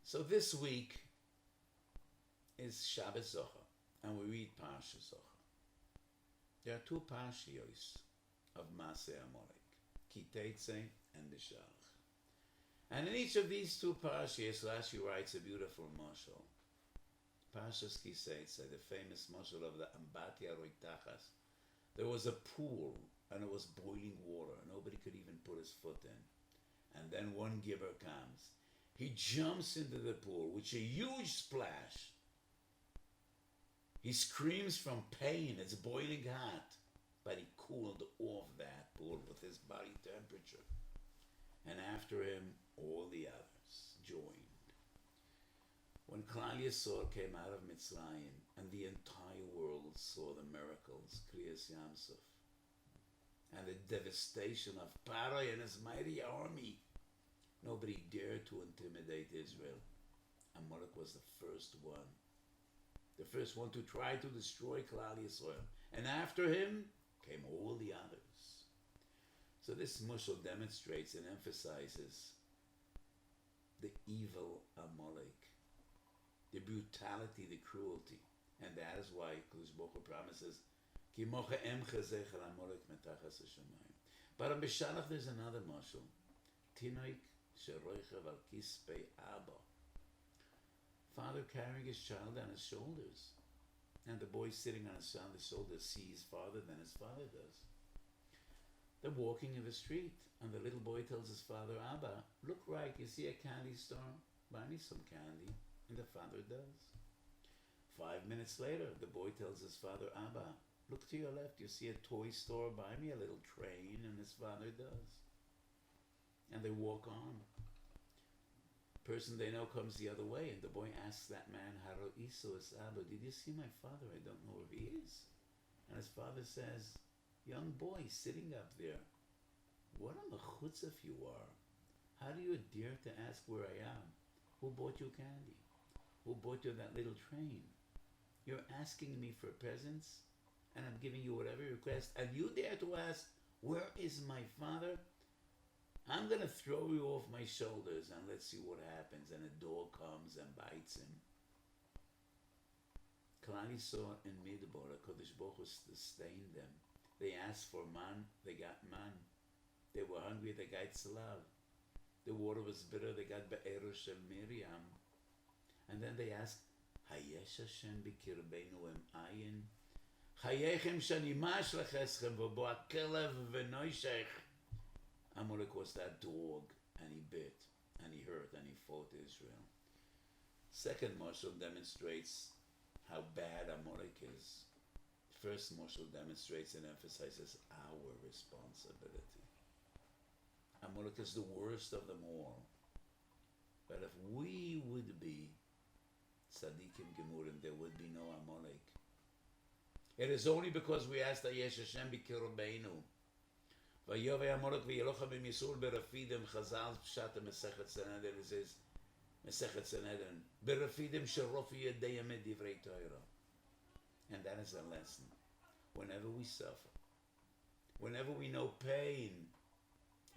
So this week is Shabbos Zachor, and we read Parshas Zachor. There are two Parshios of Maseh Amalek, Kitetze and Bishalach. And in each of these two Parshios, Rashi writes a beautiful mashal. Parshas Kitetze, the famous mashal of the Ambatya Roitachas. There was a pool, and it was boiling water. Nobody could even put his foot in. And then one giver comes. He jumps into the pool, with a huge splash. He screams from pain. It's boiling hot. But he cooled off that pool with his body temperature. And after him, all the others joined. When Klal Yisrael came out of Mitzrayim, and the entire world saw the miracles, Kriyas Yamsuf, and the devastation of Paro and his mighty army, nobody dared to intimidate Israel. Amalek was the first one to try to destroy Klal Yisrael. And after him came all the others. So this mushal demonstrates and emphasizes the evil Amalek, the brutality, the cruelty. And that is why Kodesh Baruch Hu promises, Ki mocha emcha zecher Amalek metachas hashamayim. But on Bishalach there's another mushal. Tinoik sheroichev al kispei Abba. Father carrying his child on his shoulders. And the boy sitting on his father's shoulders sees father than his father does. They're walking in the street, and the little boy tells his father, Abba, look right, you see a candy store? Buy me some candy. And the father does. 5 minutes later, the boy tells his father, Abba, look to your left, you see a toy store? Buy me a little train. And his father does. And they walk on. Person they know comes the other way, and the boy asks that man, Haro Iso es Abba, did you see my father? I don't know where he is. And his father says, young boy sitting up there, what a mechutzaf you are. How do you dare to ask where I am? Who bought you candy? Who bought you that little train? You're asking me for presents, and I'm giving you whatever you request, and you dare to ask, where is my father? I'm going to throw you off my shoulders, and let's see what happens. And a dog comes and bites him. Klal Yisrael in Midbar, Kodesh Baruch Hu sustained them. They asked for man, they got man. They were hungry, they got salav. The water was bitter, they got be'ero shel Miriam. And then they asked, Hayesh Hashem b'kirbeinu em ayin? Chayechem shanimash lecheschem v'bo ha'kelev v'noishech. Amalek was that dog, and he bit, and he hurt, and he fought Israel. Second mashal demonstrates how bad Amalek is. First mashal demonstrates and emphasizes our responsibility. Amalek is the worst of them all. But if we would be tzaddikim gemurim, there would be no Amalek. It is only because we asked Hayesh Hashem b'kirbeinu. Vayovei Amalek v'yelocha b'misul b'rafidem chazal pshat Mesechet Sanhedrin. It says, Mesechet Sanhedrin, b'rafidem sherofi yedeyim et divrei Torah. And that is a lesson. Whenever we suffer, whenever we know pain,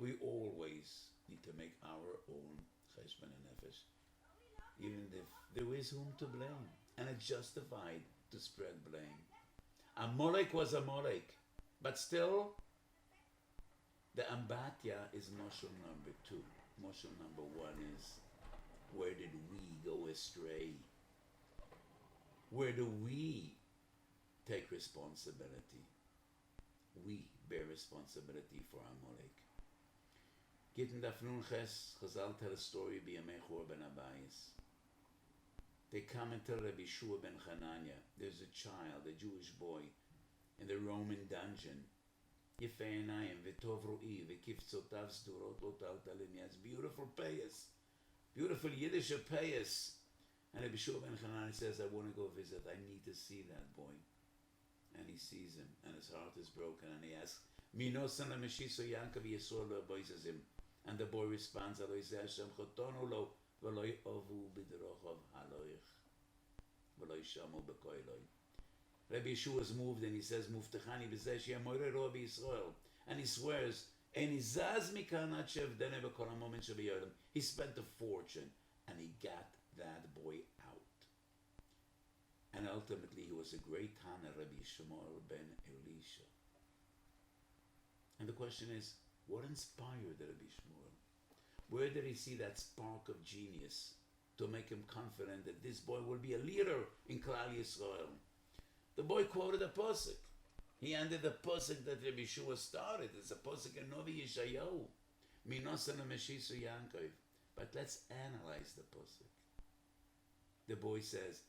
we always need to make our own cheshbon nefesh, even if there is whom to blame, and it's justified to spread blame. Amalek was Amalek, but still, the Ambatya is mashal number 2. Mashal number 1 is, where did we go astray? Where do we take responsibility? We bear responsibility for Amalek. Gittin Daf Nun Ches, Chazal tell a story b'Yamei Churban Abayis. They come and tell Rabbi Shua ben Chananya, there's a child, a Jewish boy, in the Roman dungeon. Yefei Einayim, v'tov ro'i, v'kifzotav sdurot lo taltalim. He has beautiful payas, beautiful Yiddish payas. And Rabbi Shua ben Chananya says, I want to go visit. I need to see that boy. And he sees him, and his heart is broken, and he asks, Mino sana meshiso Yankov Yisrael lo aboizazim. And the boy responds, Alo Yisrael Hashem chotonu lo, v'lo yovu b'derochov haloich, v'lo yishamu b'koiloi. Rabbi Yeshua is moved, and he says, Muftechani b'zeh she'eh moirei roa b'Yisrael. And he swears, En izaz mikan ad she'evdene b'kol hamomen she'b'yodem. He spent a fortune, and he got that boy out. And ultimately he was a great Tana, Rabbi Shmuel ben Elisha. And the question is, what inspired Rabbi Shmuel? Where did he see that spark of genius to make him confident that this boy will be a leader in Klal Yisrael? The boy quoted a pasuk. He ended the pasuk that Rabbi Shua started. It's a pasuk in Novi Yeshayahu. Minosan Meshisu Yankov. But let's analyze the pasuk. The boy says,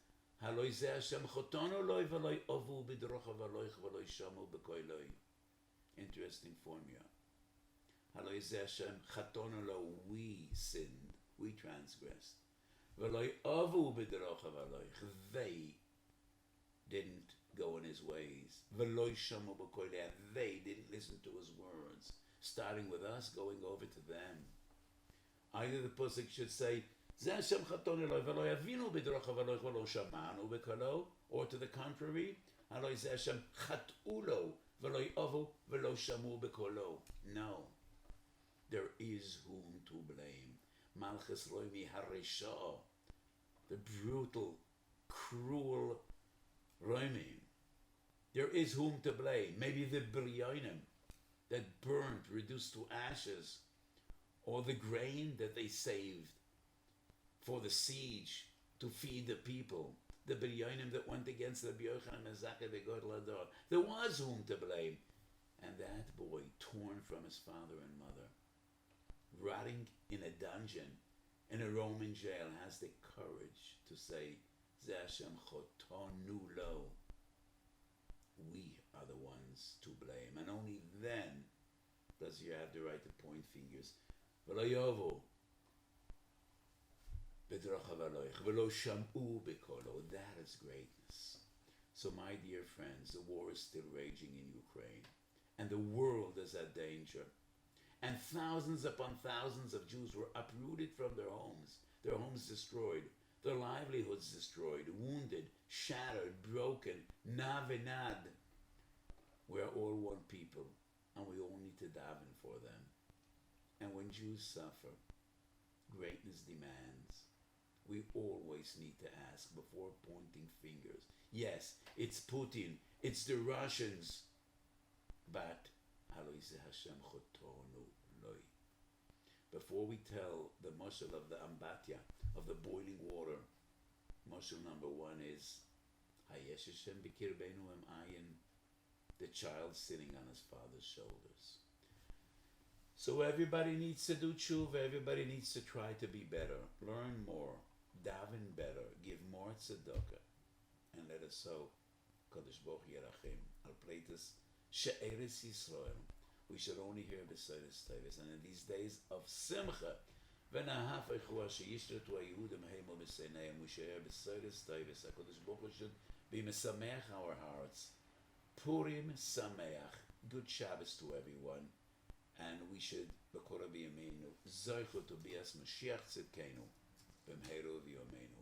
Haloi zeh Hashem chotonu loi v'loi ovu b'drochav aloich v'loi shamu b'koiloi. Interesting formula. Haloi zeh Hashem chatonu lo, we sinned, we transgressed. V'loi ovu b'drochav aloich, they didn't go in his ways. V'loi shamu b'koiloi, and they didn't listen to his words. Starting with us, going over to them. Either the pasuk should say, or to the contrary, no, there is whom to blame. The brutal, cruel Roimim. There is whom to blame. Maybe the Biryonim that burnt, reduced to ashes, or the grain that they saved for the siege to feed the people, the Biryonim that went against the Yochanan and Zachor, the Godel Ador. There was whom to blame. And that boy, torn from his father and mother, rotting in a dungeon, in a Roman jail, has the courage to say, Zeh Hashem chotonu lo. We are the ones to blame. And only then does he have the right to point fingers. V'lo yovu b'drochav aloich v'lo shamu b'kolo. That is greatness. So my dear friends, the war is still raging in Ukraine. And the world is at danger. And thousands upon thousands of Jews were uprooted from their homes destroyed, their livelihoods destroyed, wounded, shattered, broken, navinad. We are all one people, and we all need to daven for them. And when Jews suffer, greatness demands. We always need to ask before pointing fingers. Yes, it's Putin, it's the Russians, but Hashem chotonu loi. Before we tell the mashal of the ambatya, of the boiling water, mashal number one is Hayesh Hashem b'kirbeinu em ayin, the child sitting on his father's shoulders. So everybody needs to do tshuva, everybody needs to try to be better, learn more, daven better, give more tzedakah, and let us sow Kadosh Baruch Yerachim al pleitus she'eretz Yisrael. We should only hear b'seides tevis, and in these days of simcha, v'nahafechu she'yishretu ha'yehudim heimel b'seineim, we should hear b'seides tevis. HaKadosh Baruch Hu should be mesameach our hearts. Purim sameach. Good Shabbos to everyone. And we should, b'kora b'yameinu, Zachor to be as Mashiach tzidkenu, b'mheru v'yameinu.